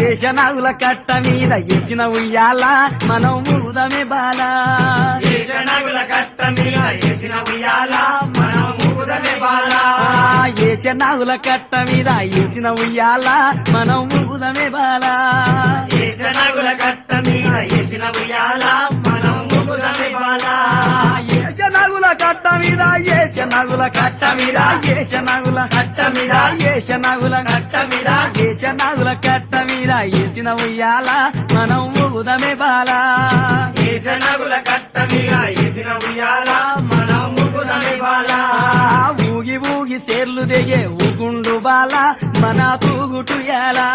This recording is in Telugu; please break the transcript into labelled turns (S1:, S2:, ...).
S1: ఏషనాగుల కట్ట మీద వేసిన ఉయ్యాల మనం ఊదమే బాల
S2: ఏషనగుల కట్ట మీద వేసిన ఉయ్యాల మనం ఊదమే బాల
S1: ఏషనాగుల కట్ట మీద వేసిన ఉయ్యాల మనం ఊదమే బాల
S2: ఏషనగుల కట్ట మీద వేసిన ఉయ్యాల మనం ఊదమే బాల
S1: ఏషనాగుల కట్ట మీద ఏషనాగుల కట్ట మీద ఏషనాగుల
S2: కట్ట మీద
S1: ఏషనాగుల
S2: కట్ట మీద
S1: ఏషనాగుల కట్ట మీద వేసిన ఉయ్యాల మనం ఊదమే బాల
S2: ఏషనగుల కట్ట మీద వేసిన ఉయ్యాల మనం ఊదమే బాల
S1: ఊగి ఊగి సేర్లు దిగే ఊగుండు బాల మన తూగుటు ఎలా